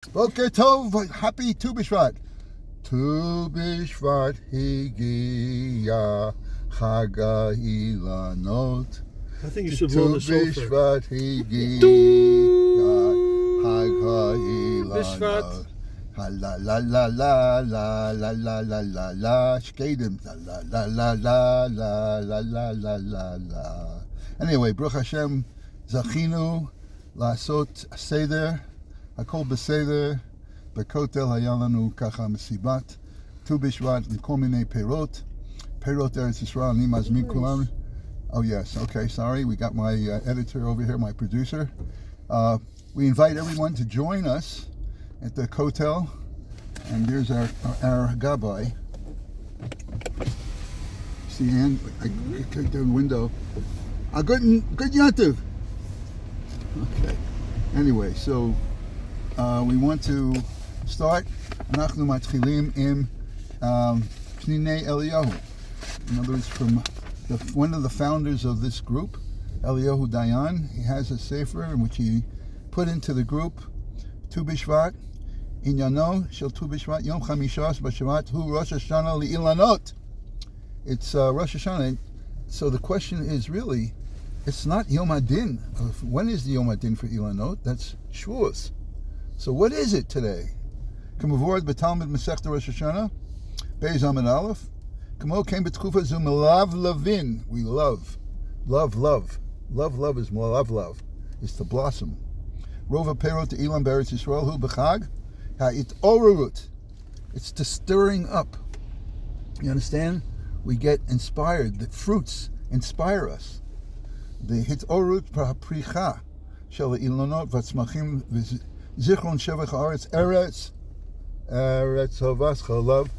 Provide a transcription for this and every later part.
Boker Tov, happy Tu B'Shvat. Tu B'Shvat higia Chag HaIlanot. I think you should blow the shofar. Tu B'Shvat higia Chag HaIlanot. La la la la la la la la la la shkedim la la la la la la la la la la. Anyway, Baruch Hashem, zachinu לעשות סדר, הכל בסדר, בכותל היה לנו ככה מסיבת, ט"ו בשבט עם כל מיני פירות, פירות ארץ ישראל, אני מזמין כולם. Oh yes, okay, sorry, we got my editor over here, my producer. We invite everyone to join us at the Kotel, and there's our gabbai. See, Ann, I kicked down the window. Good Yantiv. Okay. Anyway, so we want to start. אנחנו מתחילים עם פניני Eliyahu. In other words, from one of the founders of this group, Eliyahu Dayan. He has a sefer in which he put into the group Tu B'Shvat. Inyano shel Tu B'Shvat Yom Chamishas B'Shvat Hu Rosh Hashanah Li'ilanot. It's Rosh Hashanah. So the question is really, it's not Yom Hadin. When is the Yom Hadin for Ilanot? That's Shavuos. So what is it today? K'mavord b'Talmud Masechta Rosh Hashanah, Beis Amud Aleph. K'mo came b'tkufa zu melav lavin. We love. Love is melav. It's to blossom. Rova perot to Ilan Beretz Yisrael hu b'chag ha'it orurut. It's the stirring up. You understand? We get inspired. The fruits inspire us. The hitorut pricha shel ilonot v'tzmachim v'zichron shevach haaretz eretz havas chalav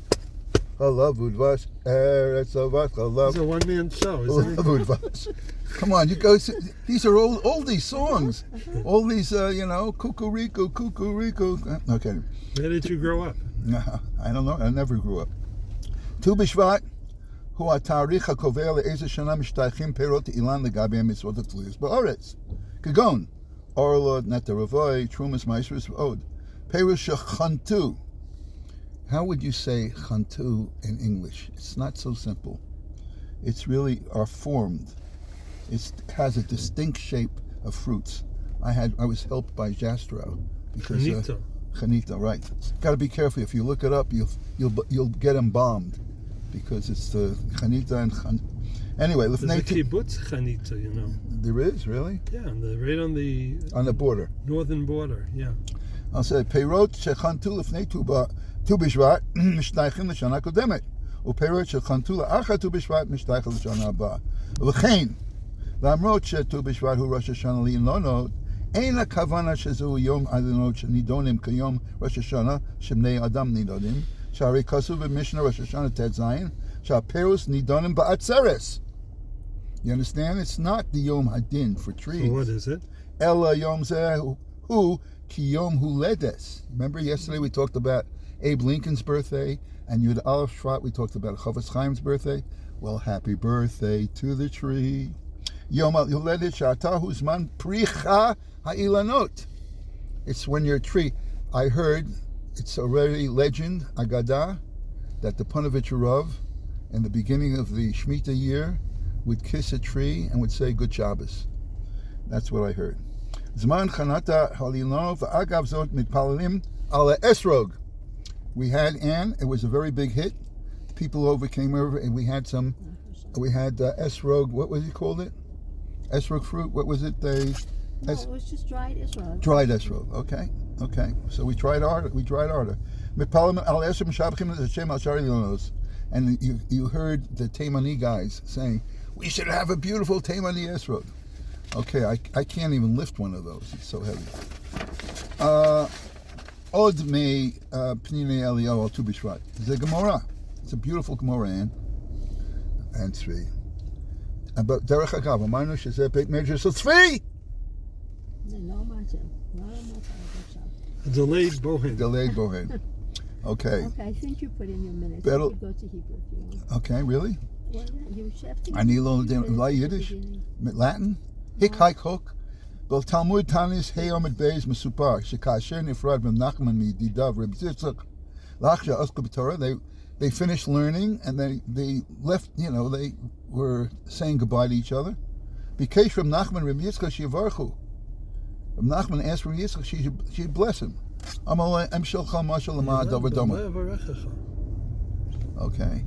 udvash eretz havas chalav. It's a one-man show, isn't it? Come on, you go. These are all these songs, all these kukuriku. Okay. Where did you grow up? I don't know. I never grew up. Tu B'Shvat. הוא התאריך הקובע לאיזה שנה משתייכים פירות אילן לגבי המצוות התלויות בארץ. כגון, אורלוד, נטע רבוי, תרומס מייסרס ועוד. פירוש שחנתו. How would you say chantu in English? It's not so simple. It's really are formed. It has a distinct shape of fruits. I was helped by Jastro because Chanito, right? Got to be careful. If you look it up, you'll get embalmed. Because it's the Chanita and Anyway, there's a kibbutz Chanita, you know. There is, really? Yeah, right on the border. Northern border, yeah. I'll say, Peirot shechantu lefnei Tu B'Shvat mishtaychim l'shana kodemet. Upeirot shechantu la'achar Tu B'Shvat mishtaychim l'shana haba. V'chein, למרות שט"ו בשבט הוא ראש השנה לאילנות, אין הכוונה שזהו יום אילנות שנידונים כיום ראש השנה שבני אדם נידונים, שהרי כתוב במשנה ראש השנה ט"ז, שהפירוס נידונים בעצרס. You understand? It's not the Yom Hadin for trees. So what is it? Ela Yom Zeh Hu Ki Yom Huledes. Remember yesterday we talked about Abe Lincoln's birthday, and Yud Aleph Shvat we talked about Chavetz Chaim's birthday. Well, happy birthday to the tree. Yom Huledes Sha'atahu Zman Pricha Ha'ilanot. It's when your tree. I heard it's already legend, Agadah, that the Panovich Rav, in the beginning of the Shemitah year, would kiss a tree and would say, Good Shabbos. That's what I heard. Zman Chanata Halilano v'agav zot mitpalalim ala esrog. We had it was a very big hit. People came over, and we had esrog, what was he called it? Esrog fruit, what was it? It was just dried esrog. Dried esrog, okay. So we tried harder. Mitpalalim ala esrog m'shabchim l'Hashem al shari lilanos. And you heard the Taimani guys saying, we should have a beautiful Taimani esrog. Okay, I can't even lift one of those. It's so heavy. Od me Pnine Eliyahu al Tu B'Shvat. It's a Gemara. It's a beautiful Gemara, and three. But Derech Hagav, Amarnu shezeh Beit Medrash of Tzvi. No matter. Delayed bohen. Okay. Okay, I think you put in your minutes. Better, you could go to Hebrew if you want. Okay, really? Well, you have to. I need a little Yiddish, Latin. Hick, hike, hook. Talmud Tanis Heyom et Beis Mesupar Shekasher Nifrad Reb Nachman Mididav Reb Yitzchak Lachsha Osku B'Torah. They finished learning and they left. They were saying goodbye to each other. Bikesh Reb Nachman Reb Yitzchak Shivarchu. Reb Nachman asked Reb Yitzchak she should bless him. Amalei Em Shelcha Mashal Lama Davar Doma. Okay.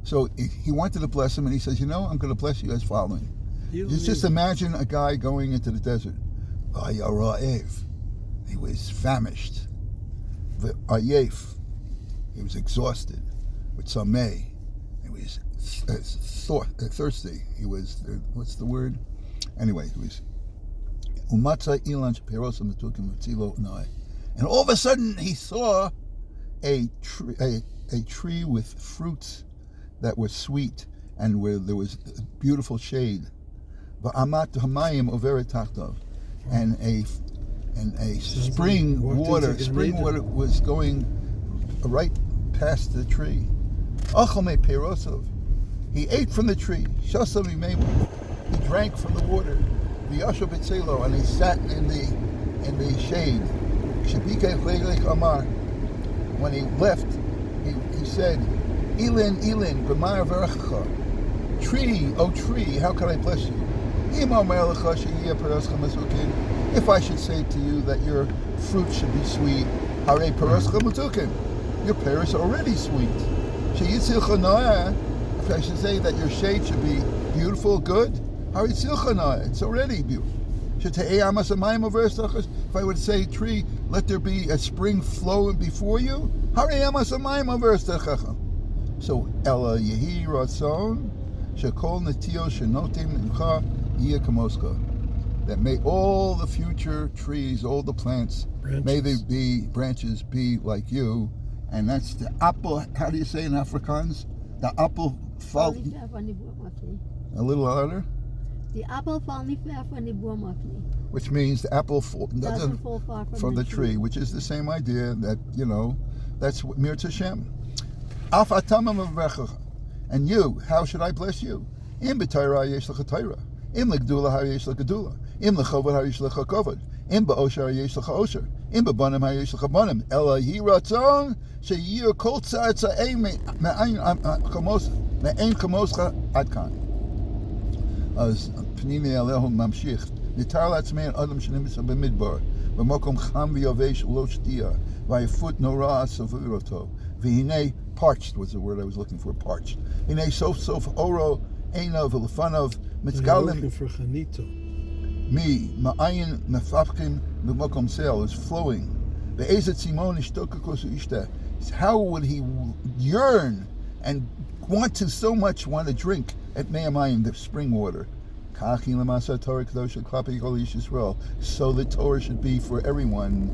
So he wanted to bless him, and he says, I'm going to bless you as following. Just imagine a guy going into the desert. He was famished. He was exhausted. With sameh, he was thirsty. He was, what's the word? Anyway, he was. And all of a sudden, he saw a tree with fruits that were sweet and where there was beautiful shade. And a spring water was going right past the tree. He ate from the tree. He drank from the water. And he sat in the shade. When he left, he said, Elin, Elin, tree, oh tree, how can I bless you? If I should say to you that your fruit should be sweet, your pears are already sweet. If I should say that your shade should be beautiful, good, it's already beautiful. If I would say, tree, let there be a spring flowing before you, so Ella Yehi Ratzon Shekol Netio Shenotim Mincha Yeh Kamoska. That may all the future trees, all the plants, may they be branches be like you. And that's the apple. How do you say in Afrikaans? The apple fall. A little louder. The apple fall niet ver van die boom af nie. Which means the apple doesn't fall far from the tree, which is the same idea that, that's Mir Tashem. Af atamam avrecha. And you, how should I bless you? Im b'Torah yesh lecha Torah. Im legdula hayesh lecha gedula. Im lechovod hayesh lecha kovod. Im ba'osher hayesh lecha osher. Im b'banim hayesh lecha banim. Ela yi ratzon sheyir kol tzad tza'ei me'ain kamoscha adkan. As Pnimi Alehu Mamshich. Nitar latzmei adam shenimitza b'midbar. B'mokom cham v'yovesh lo shtia. V'yafut nora savuroto. V'hinei, parched was the word I was looking for, parched. Hinei sof oro einov v'lefanov mitzgalim. Looking for chanito. Mi ma'ayin nefafkin b'mokom sel is flowing. Be'ezet simon ishtokakos ishta. How would he yearn and so much want to drink at Me'amayim, the spring water? So the Torah should be for everyone.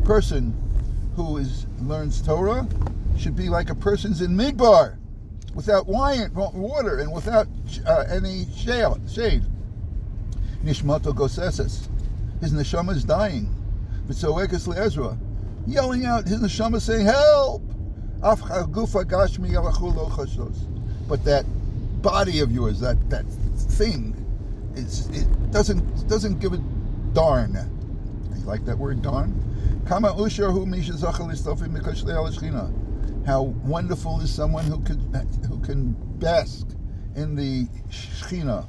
Person who learns Torah should be like a person's in Midbar, without water and without any shade. Nishmato goseses. His neshama is dying. V'tzoekas le'ezra. Yelling out, his neshama saying, help! But that body of yours, that thing, it doesn't give a darn. You like that word, darn? How wonderful is someone who can bask in the Shechina.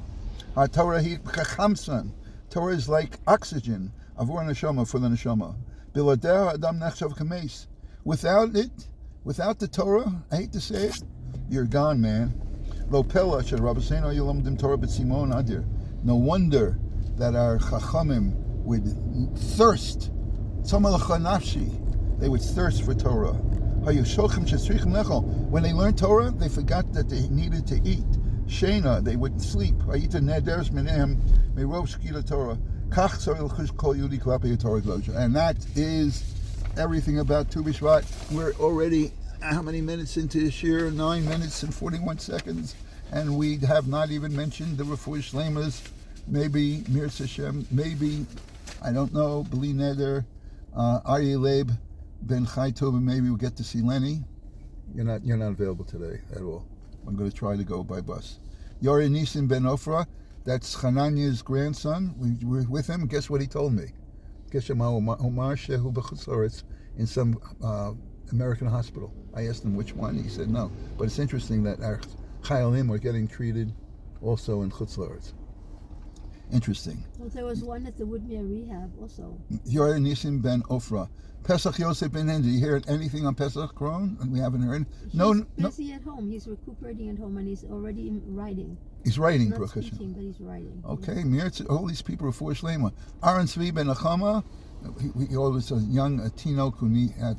Torah is like oxygen for the neshama. Without the Torah, I hate to say it, you're gone, man. No wonder that our Chachamim would thirst. They would thirst for Torah. When they learned Torah, they forgot that they needed to eat. Shena, they wouldn't sleep. And that is everything about Tu B'Shvat. We're already, how many minutes into this year? 9 minutes and 41 seconds. And we have not even mentioned the Refuah Shleimas, maybe Mir Hashem, maybe, I don't know, B'li Neder, Aryeh Leib, Ben Chai Tov, and maybe we'll get to see Lenny. You're not available today at all. I'm going to try to go by bus. Yori Nisim Ben Ofra, that's Hananiah's grandson. We were with him. Guess what he told me? In some American hospital. I asked him which one. He said no. But it's interesting that our Chayalim are getting treated also in Chutz La'aretz. Interesting. Well, there was one at the Woodmere Rehab also. Yori Nisim Ben Ofra. Pesach Yosef Ben Hen. Did you hear anything on Pesach, Kron? And we haven't heard. He's busy at home. He's recuperating at home, and he's already writing. He's writing, Not speaking, but he's writing. Okay, all these people are for Shlema. Aaron Zvi Ben Achama. He always a young Tinok who had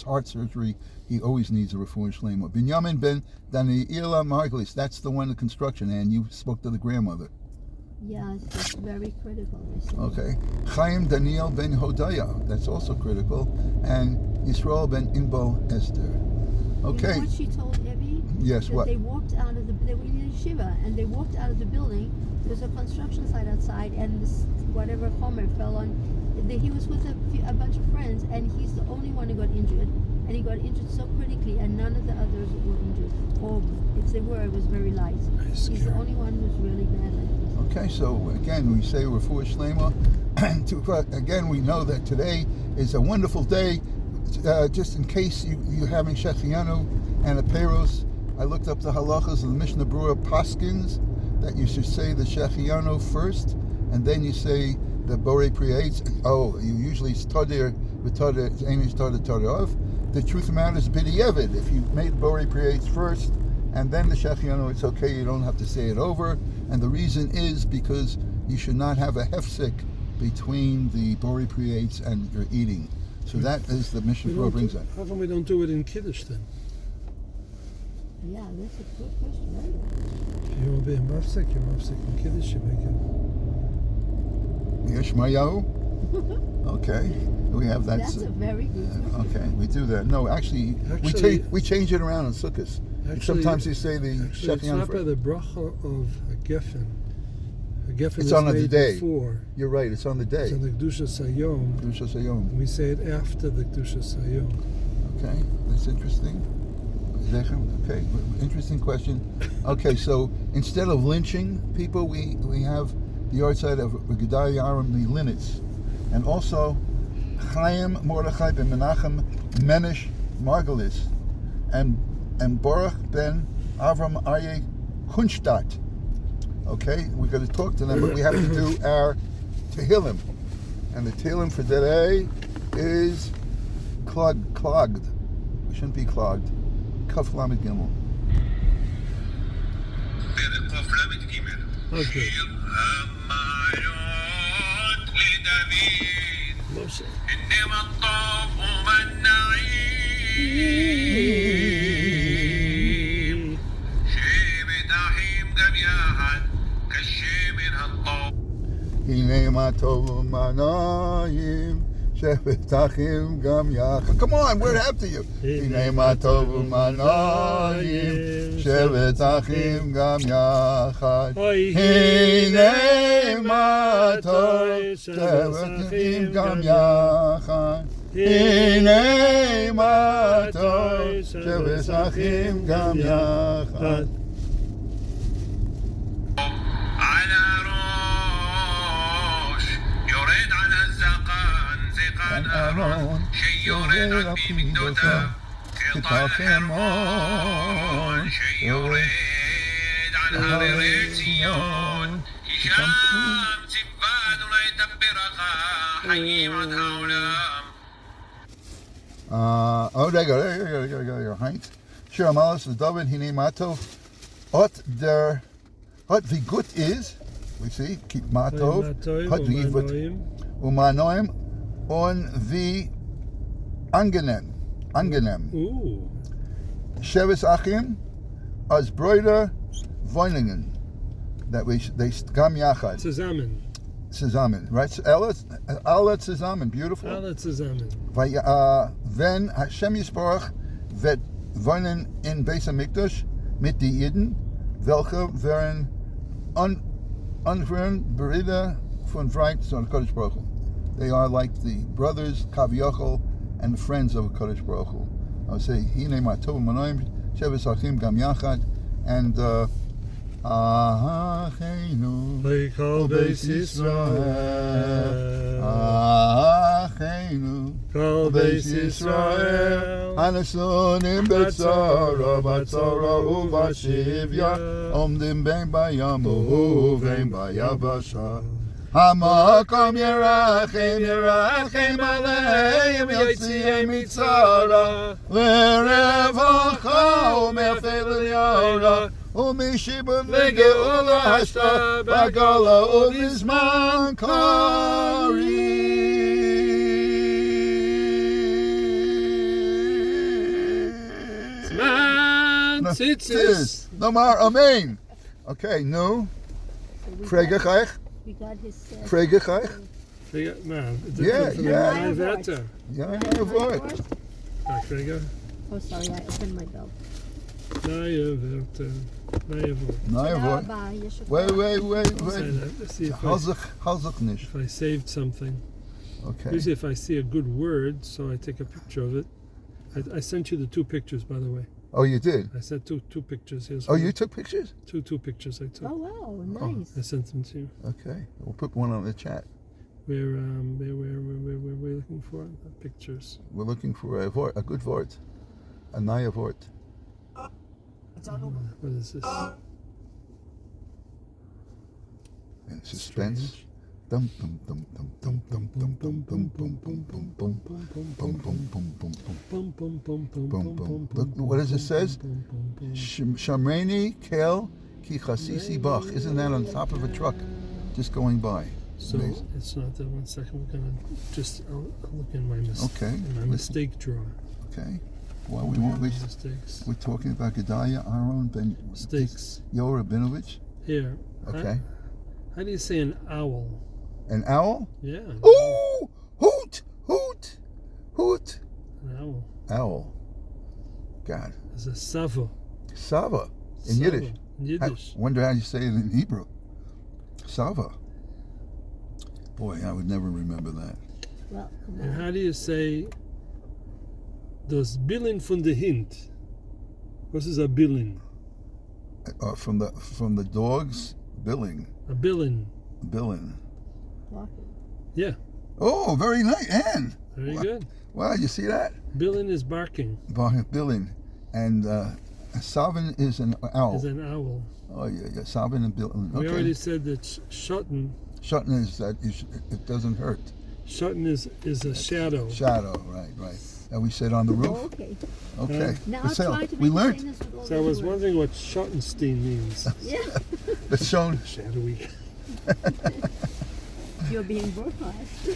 heart surgery. He always needs a refuah shlema. Binyamin Ben Daniela Margulis. That's the one in construction, and you spoke to the grandmother. Yeah, it's very critical. Okay. Chaim Daniel Ben Hodaya. That's also critical. And Yisrael Ben Inbal Esther. Okay. You know what she told Evie? Yes, that what? They walked out of they were in Shiva, and they walked out of the building. There's a construction site outside, and this whatever Homer fell on. He was with a bunch of friends, and he's the only one who got injured, and he got injured so critically, and none of the others were injured, or if they were, it was very light. He's the only one who's really bad like this. Okay, so again, we say refuah shlema. Again, we know that today is a wonderful day. Just in case you're having Shechianu and a Peros, I looked up the halachas of the Mishnah Berurah Paskins that you should say the Shechianu first, and then you say the Borei Priyates. Oh, you usually study off. The truth of the matter is B'diavad. If you made Borei Priyates first and then the Shechianu, it's okay. You don't have to say it over. And the reason is because you should not have a hefsek between the Borei Priyates and your eating. So that is the Mishnah Berurah brings that. How come we don't do it in Kiddush then? Yeah, that's a good question, right? If you want to be in Mafsek, you're Mafsek in Kiddush, you make it. Yeshmayahu? Okay. We have that. That's a very good question. Okay, we do that. No, actually we change it around in Sukkot. Sometimes you say the It's Shechianu not by first. the bracha of a geffen. A geffen It's is on made the day. before. You're right, it's on the day. It's on the Kedusha Sayom. Kedusha Sayom. And we say it after the Kedusha Sayom. Okay, that's interesting. Okay, interesting question. Okay, so instead of lynching people, we have the yahrzeit of Gedaliah Aram the Linitz, and also Chaim Mordechai ben Menachem Menish Margulis, and Baruch ben Avram Aryeh Kunstadt. Okay, we're going to talk to them, but we have to do our Tehillim, and the Tehillim for today is clogged. We shouldn't be clogged. Kaf Lamed Gimel. Okay. Moshe. הנה מה טוב ומנעים שבטחים גם יחד. Come on, we're after you. הנה מה טוב ומנעים שבטחים גם יחד. הנה מה טוב שבטחים גם יחד. הנה מה טוב שבטחים גם יחד. ארון שיורד על פנידותיו כתר חמון שיורד על הרי ציון כי שם ציוונו את הברכה חיים עד העולם. רגע, Heinz. שיר המלאס לדוד הנה מה-טוב ot the good is, we see, keep מה-טוב ot the good ומנועים on the angenem. Ooh. Sheves Achim as Breuder Woiningen. That they gam yachad. Zusammen. Right? Alle zusammen. Beautiful. Alle zusammen. Wenn Hashem Yisborach wird wohnen in Beis HaMikdash mit die Jiden, welche werden ungefähr Brüder von Vreit von Kodesh Baruch Hu. They are like the brothers, Kaviyachol, and friends of Kodesh Baruch Hu. I'll say, Hine ma tov manoim, Sheves achim gam yachad, and Acheinu, Leikol Beis Yisrael, Acheinu, Kol Beis Yisrael, Hanasonim betzara, batzara uvashivya, omdim ben bayam uvein bayabasha. Hamakom yerachem, yerachem aleim, yotziei mitzara, lerevacha umerfei l'yara, umishibu v'geula hashta, bagala ulizman kari. Zman tzitzis. Nomar amen. Okay, no. Fregechach. We got his. Fregechach. Man, Yeah. Naya Verta. Ja, woord. Frege. Oh, sorry, I opened my belt. Naya Verta. Naya Verta. Nee, woord. Wait. Let's see if Halzig nicht. I saved something. Okay. Usually if I see a good word, so I take a picture of it. I sent you the 2 pictures, by the way. Oh, you did? I sent two pictures. Here's Oh, one. you took pictures? Two pictures I took. Oh wow, nice. I sent them to you. Okay. We'll put one on the chat. We're looking for the pictures. We're looking for a good vort. A naya vort. What is this? And suspense. Dum dum dum dum dum dum dum dum dum dum dum dum dum dum dum dum. Look, what does it says? Shamreni kel ki chasisi bach. Isn't that on top of a truck, just going by? So Amazing. it's not that. 1 second. We're gonna I'll look in my mistake drawer. Okay. Well, we won't waste. Mistakes. We're talking about Gedaliah, Aaron, Ben Mistakes. Yorabinovich. Here. Okay. How do you say an owl? An owl? Yeah. An Ooh! Hoot! Hoot! Hoot! owl. Owl. God. It's a sava. Sava. In Sava. Yiddish. In Yiddish. I wonder how you say it in Hebrew. Sava. Boy, I would never remember that. Well, come And on. how do you say das Billen von der Hint? What is a billen? From the dog's billing. A billen. Billing. Walking. Yeah. Oh, very nice. And Very good. wow, you see that? Billen is barking. Billing. And Savin is an owl. Is an owl. Oh, yeah. Savin and billing. We Okay. already said that Schotten Shutting is that it doesn't hurt. is a shadow. Shadow, right. And we said on the roof. Oh, okay. Okay. Now But I'll so, try to we make learned. the sentence with all So I those was words. wondering what Schottenstein means. Yeah, It's shown. Shadowy. you're being broadcast.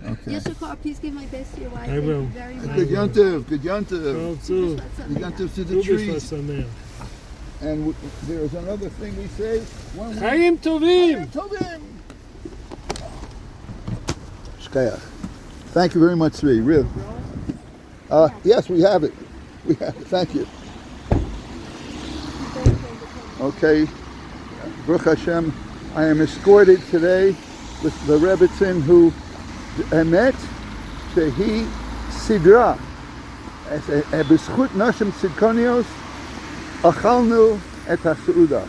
Okay. Yes, Shakar, please give my best to your wife. I Thank will. you very much. Good yontiv. Good yontiv. Well, too. Good yontiv to the Du bist trees. was sameach. And there's another thing we say. Chaim Tovim. Tovim. Shkayach. Thank you very much, Sri. Real. Yes, we have it. We have it. Thank you. Okay. Baruch Hashem, I am escorted today with the Rebbitzin who emet shehi sidra. B'schut nashim tzidkonios achalnu et ha'seuda.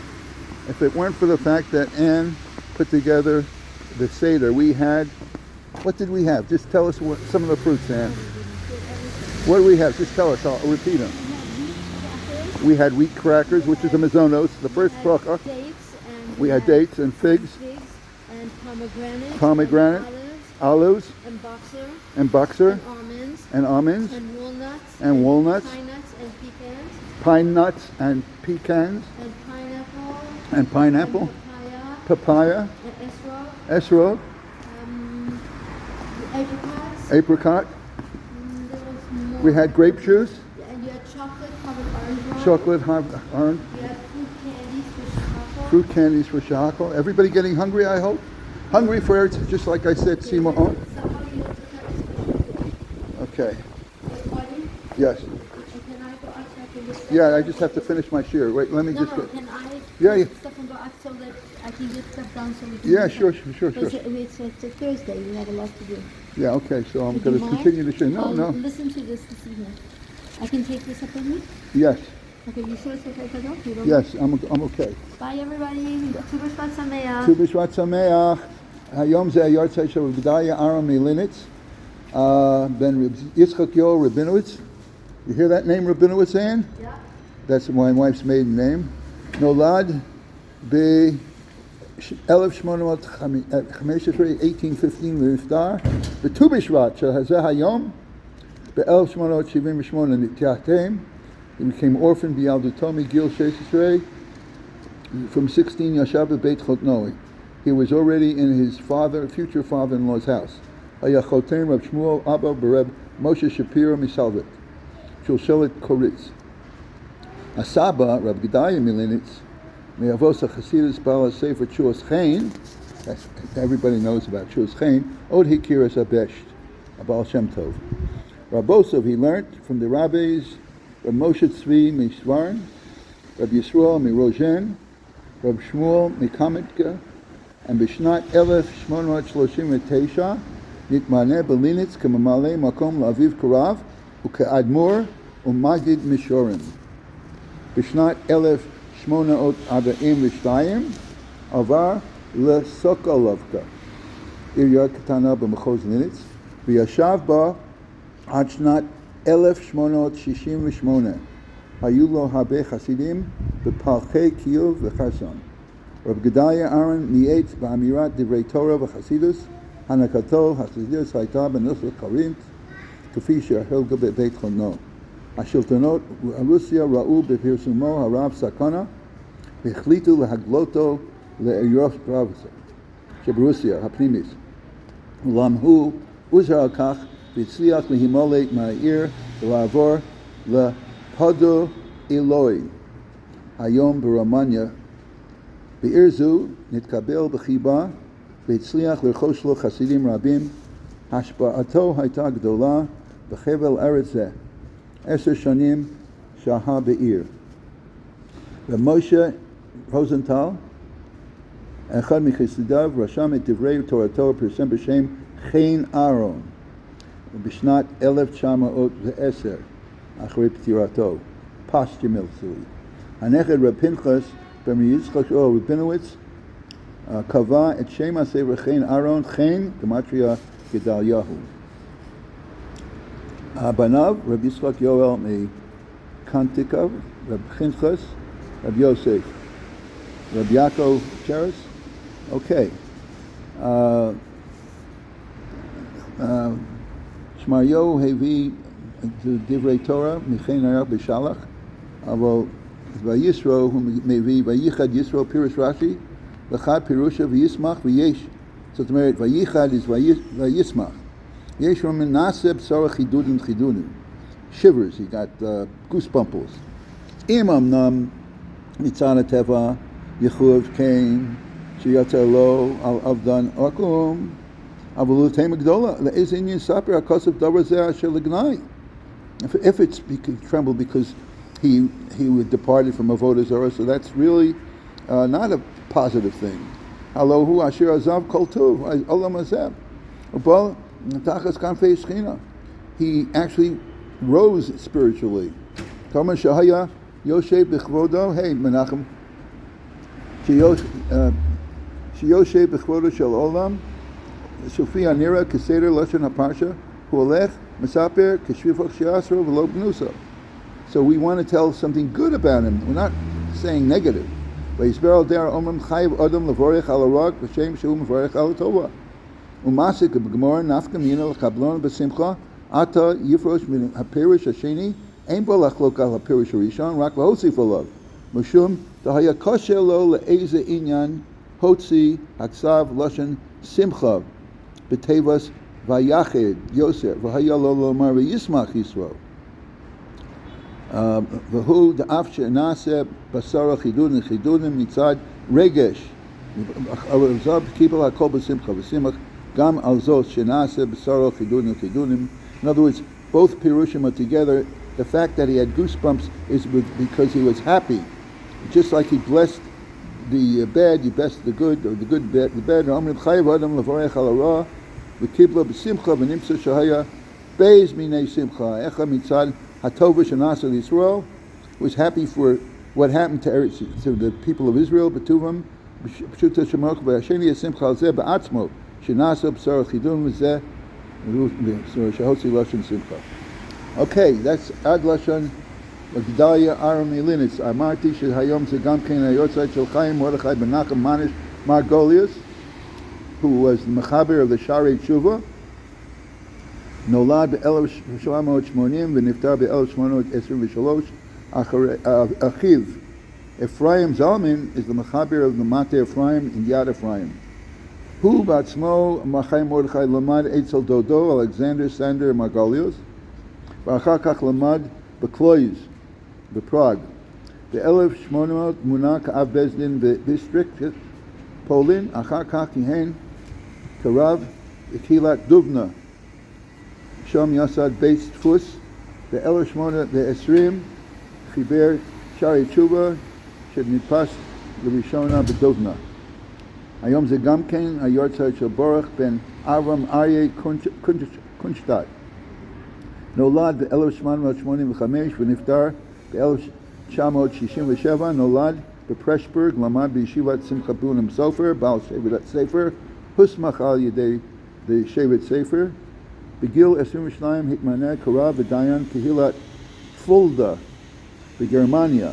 If it weren't for the fact that Anne put together the Seder, we had, what did we have? Just tell us some of the fruits, Anne. What do we have? Just tell us. I'll repeat them. We had wheat crackers, which is a mazonos, the first bracha. We had dates and figs, and pomegranate, and olives, and boxer, and boxer, and almonds, and almonds, and walnuts, and walnuts, pine nuts and pecans, pine nuts and pecans, and pineapple, and pineapple, papaya, and esrog, apricots. apricot. There was more. We had grape juice, And you had chocolate covered orange rum. chocolate, orange, You had fruit candies for chocolate. fruit candies for shahakal. Everybody getting hungry, I hope? Hungry for it, just like I said, Seymour. So how do you Okay. Pardon? Yes. Can I go outside to lift Yeah, I just have to finish my shear. Wait, let me No, just no, get... can I Yeah, yeah. put stuff and go out so that I can get stuff done so we can Yeah, do sure. Because it's a Thursday, we have a lot to do. Yeah, okay, so I'm Would going you to mind? continue the shear. No, I'll no. listen to this evening. I can take this up with me? Yes, Okay, you sure it's okay, Kadok? You don't... yes, I'm okay. Bye, everybody. Tu B'Shvat Sameach. ט"ו בשבט שמח, היום זה היורצייט של רב גדליה אהרון מליניץ, בן רב יצחק יואל רבינowitz. You hear that name, Rabinowitz, Ann? Yeah. That's my wife's maiden name. נולד ב-1815, 1815 ונפטר בט"ו בשבט שזה היום, ב-1878 נתייתם. He became orphaned בילדותו מגיל 16. From 16 ישב בבית חותנוי. He was already in his future father-in-law's house. היה חותם רב שמואל אבא ברב משה שפירא מסלוויק, שושלת קוריץ. הסבא, רב גדליה מליניץ, מאבוס החסידus בעל הספר תשוס חן, everybody knows about תשוס חן, עוד הכיר as הבשט, הבעל שם טוב. Rabosov, he learned from the rabbis, Rab Moshe Tzvi Misvarn, Rab Yisrael Mirozhen, Rab Shmuel Mikametka, and בשנת 1839 נתמנה בליניץ כממלא מקום לאביו קרב וכאדמו"ר ומגיד מישורים. בשנת 1842 עבר לסוקולובקה, עיר קטנה במחוז ליניץ, וישב בה עד שנת 1868. היו לו הרבה חסידים בפלחי קיוב וחרסון. רב גדליה אהרון ניית באמירת דברי תורה וחסידוס, הנקתו החסידוס הייתה בנוסח קורינט, כפי שהחל בבית חותנו. השלטונות רוסיה ראו בפרסומו הרב סכנה, והחליטו להגלותו לאירופה שברוסיה הפנימית. אולם הוא עוזר על כך והצליח להימלט מהעיר ולעבור לפודו אילוי, היום ברומניה. בעיר זו נתקבל בחיבה והצליח לרכוש לו חסידים רבים. השפעתו הייתה גדולה בחבל ארץ זה. 10 שנים שהה בעיר. ומשה רוזנטל, אחד מחסידיו, רשם את דברי תורתו ופרסם בשם חן אהרון בשנת 1910 אחרי פטירתו, פוסטומוסלי. הנכד רב פנחס בן יצחק יואל רבינowitz קבע את שם הספר חן אהרון, חן גמטריה גדליהו. הבניו, רב יצחק יואל מקנטיקוב, רב פנחס, רב יוסף, רב יעקב צ'רס. אוקיי. שמריהו הביא דברי תורה מחן אהרון בשלח, אבל וישרו הוא מביא וייחד ישרו פירוש רש"י, לחד פירושה וישמח ויש. זאת אומרת, וייחד is וישמח. יש לו מנסה בשורה חידודים. Shivers, he got goosebumples. אם אמנם מצד הטבע יחוב כן שיוצר לו על אבדן עקום, אבל הוא תמה גדולה, לאיזה עניין ספר הכוסף דבר זה אשר לגנאי. If it's trembled because he departed from Avodah Zarah, so that's really not a positive thing. Halo hu asher azav kol tov olam hazeh. But tachas kanfei shechina, he actually rose spiritually. Kama shahaya yoshe b'chvodo, hey Menachem, sheyoshe b'chvodo shel olam, Sofi anira keseder lashon haparsha, hu olech mesaper keshvifach she'asro v'lo b'nusa. So we want to tell something good about him. We're not saying negative. ויסבר על דרך אומרים חייב אדם לבורך על הרג בשם שהוא מבורך על הטובה. ומעסיק בגמור נפקא מינה לקבלון בשמחה, עתה יפרוש מן הפירוש השני, אין בו לחלוק על הפירוש הראשון, רק להוסיף עליו. משום דהיה קשה לו לאיזה עניין הוציא הכתב לשון שמחה בתיבס ויחד יוסף, והיה לו לומר וישמח ישראל. והוא דאף שנעשה בשר חידודים מצד רגש. זאת קיבל הכל בשמחה ושמח גם על זאת שנעשה בשר חידודים. In other words, both pirushim are together. The fact that he had goosebumps is because he was happy. Just like he blessed the bad, he blessed the good, or the good bad, the bad. Omrim chayav adam levarech al hara v'kibla b'simcha v'nimsa shahaya beis minei simcha echa mitzad Hatova Shanasa Yisrael, was happy for what happened to the people of Israel. Betuvam Pshuta Shemach V'Hasheni Simcha Al Zeh Ba'atzmo Shanasa B'Sar Chidun V'Zeh Shahotzi Lashon Simcha. Okay, that's Ad Lashon Gedalia Aram Elinitz. Amarti Shehayom Zegam Kein Hayotzai Shel Chaim Mordechai Ben Nachum Manish Margolius, who was the Mechaber of the Sharei Tshuva. Nolad ב-1780 ונפטר ב-1823. Achiv Ephraim Zalman is the Mechaber of the Mate Ephraim in Yad Ephraim. Hu Batzmo Machai Mordechai Lamad Eitzel Dodo Alexander Sander Margolius. V'achar kach Lamad Bekloiz Beprague. ב-1800 מונה כאב בזדין בדיסטריקט פולין. אחר כך כיהן כרב בקהילת דובנה. שם יסד בית דפוס. ב-1820 חיבר שערי תשובה שנדפס לראשונה בדובנה. היום זה גם כן היורצייט של בורך בן אברהם אריה קונשטט. נולד ב-1885 ונפטר ב-1967. נולד בפרשבורג, למד בישיבת שמחה בונם סופר, בעל שבט ספר, הוסמך על ידי שבט ספר. בגיל 22 התמנה כרב ודיין קהילת פולדה בגרמניה.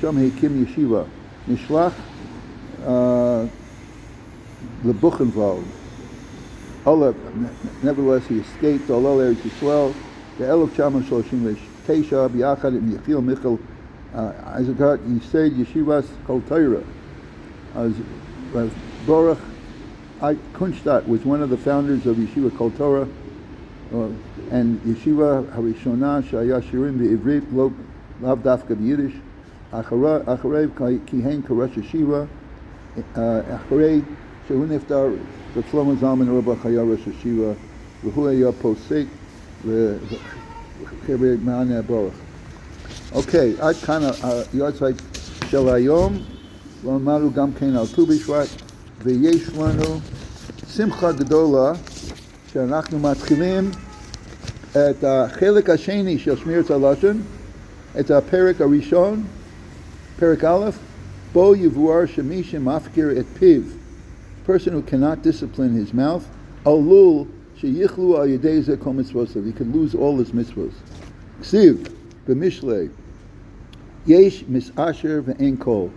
שם הקים ישיבה. נשלח לבוכנוולד. Nevertheless, he escaped all Eretz Yisrael. ב-1939 ביחד עם יחיל מיכל אייזנגארט ייסד ישיבת כל תורה. As Baruch Kunstadt was one of the founders of Yeshiva Kol Torah, and Yeshiva Harishona Shaya Shirim Be'ivrit Lav Dafka B'Yiddish. Acharev Kihen Karash Yeshiva. Acharei Shehu Niftar Shlomo Zalman Rabba Chaya Rosh Yeshiva. V'hu Haya Posek V'Cheber Ma'aneh Baruch. Okay, עד כאן היורצייט של היום. למדנו גם כן על ט"ו בשבט, ויש לנו שמחה גדולה שאנחנו מתחילים את החלק השני של שמירת הלשון, את הפרק הראשון, פרק א', בו יבואר שמי שמפקיר את פיו, person who cannot discipline his mouth, עלול שיכלו על ידי זה כל מצוותיו, he could lose all his mitzvahs. כסיב, במשלי, יש מסעשר ואין קול.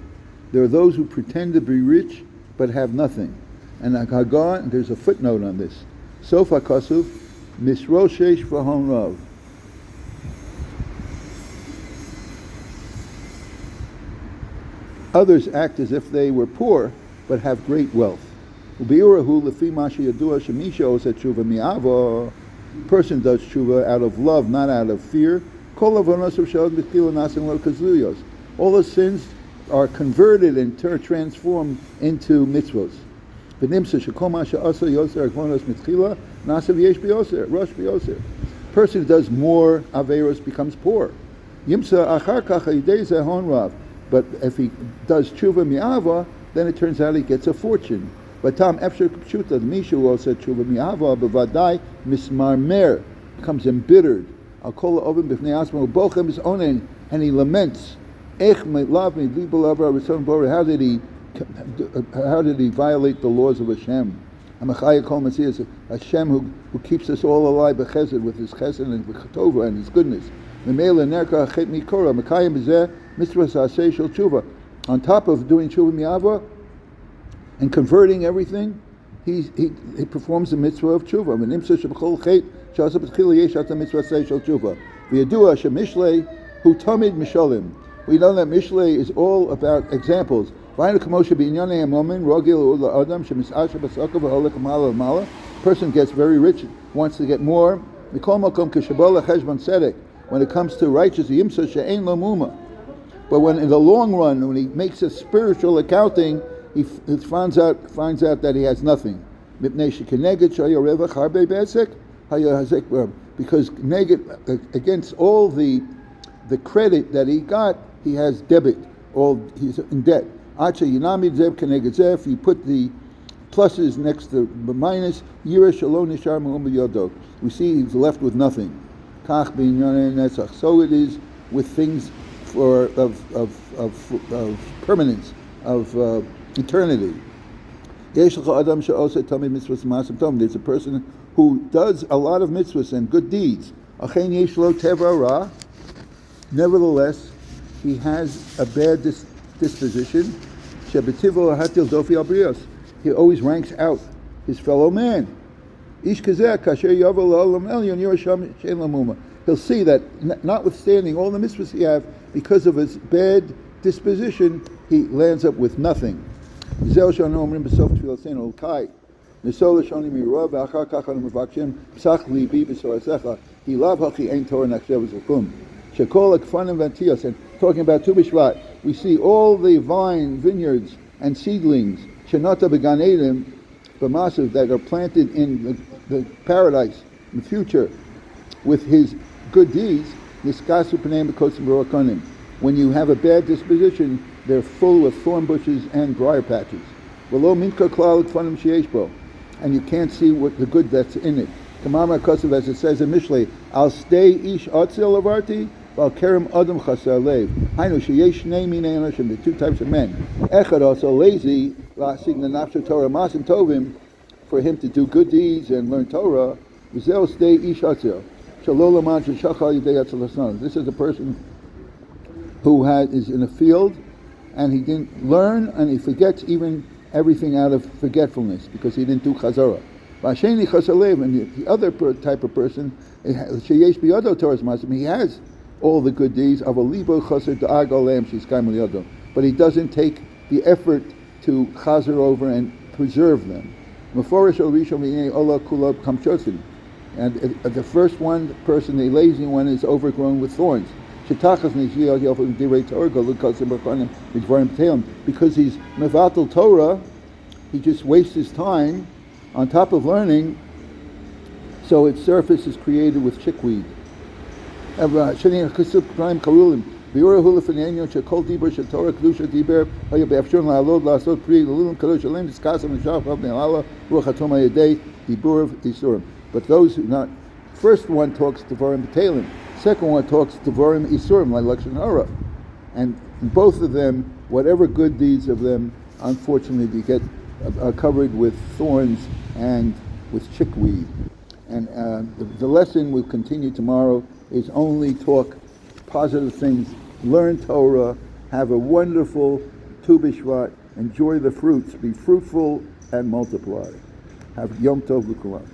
There are those who pretend to be rich but have nothing. And there's a footnote on this. Sofa Kasuf, Misroshesh V'Hon Rav. Others act as if they were poor but have great wealth. Ubiurahu lefi mashi yadua shemisha oset tshuva mi'ava. Person does tshuva out of love, not out of fear. Kol avonos shel b'chila nasim lo kazuyos. All the sins are converted and transformed into mitzvos. V'nimsa shekol ma she'asa yoser akvonos mitchila nasav yesh b'yoser, rosh b'yoser. Person who does more averos becomes poor. Yimsa achar kach ha'yidei zehon rav. But if he does tshuva mi'ava, then it turns out he gets a fortune. But tam efshar pshuta, mishu also tshuva mi'ava, b'vadai mismarmer, becomes embittered. Al kol ha'ovim b'fnei asmo bochem is onen, and he laments. How did he violate the laws of Hashem? Hashem who keeps us all alive with his chesed and chetova and his goodness. On top of doing tshuva mi'ava and converting everything, he performs the mitzvah of tshuva. We know that Mishlei is all about examples. Person gets very rich, wants to get more. When it comes to righteous, but when in the long run, when he makes a spiritual accounting, he finds out that he has nothing. Because against all the credit that he got, he has debit. He's in debt. If you put the pluses next to the minus, we see he's left with nothing. Kach b'inyanei netzach. So it is with things of permanence, of eternity. There's a person who does a lot of mitzvahs and good deeds. Nevertheless, he has a bad disposition. He always ranks out his fellow man. He'll see that notwithstanding all the mitzvahs he have, because of his bad disposition, he lands up with nothing. And talking about Tu B'Shvat, we see all the vineyards and seedlings that are planted in the paradise in the future with his good deeds. When you have a bad disposition, they're full of thorn bushes and briar patches. And you can't see what the good that's in it. As it says in Mishlei, I'll stay ish atzil avarti, Val kerem adam chasar lev. Hainu sheyesh shnei minei anashim, the two types of men. Echad also lazy, lasig nanafsha Torah masim tovim, for him to do good deeds and learn Torah. V'zeh stay ish atzil. Shalol laman sheshachal yidei atzil hasan. This is a person who is in a field and he didn't learn and he forgets even everything out of forgetfulness because he didn't do chazara. V'asheni chasar lev, and the other type of person, sheyesh biyado Torah's masim, he has all the good deeds of a libo chaser da'ag olam she's but he doesn't take the effort to chazer over and preserve them. And the first one person, the lazy one, is overgrown with thorns. Because he's mevatel Torah, he just wastes his time on top of learning, so its surface is created with chickweed. But those who not, first one talks Devarim B'Teilim, second one talks Devarim Isurim, like Lashon Hara. And both of them, whatever good deeds of them, unfortunately, they get covered with thorns and with chickweed. And the lesson we'll continue tomorrow is only talk positive things, learn Torah, have a wonderful Tu B'Shvat, enjoy the fruits, be fruitful and multiply. Have Yom Tov L'Kulam.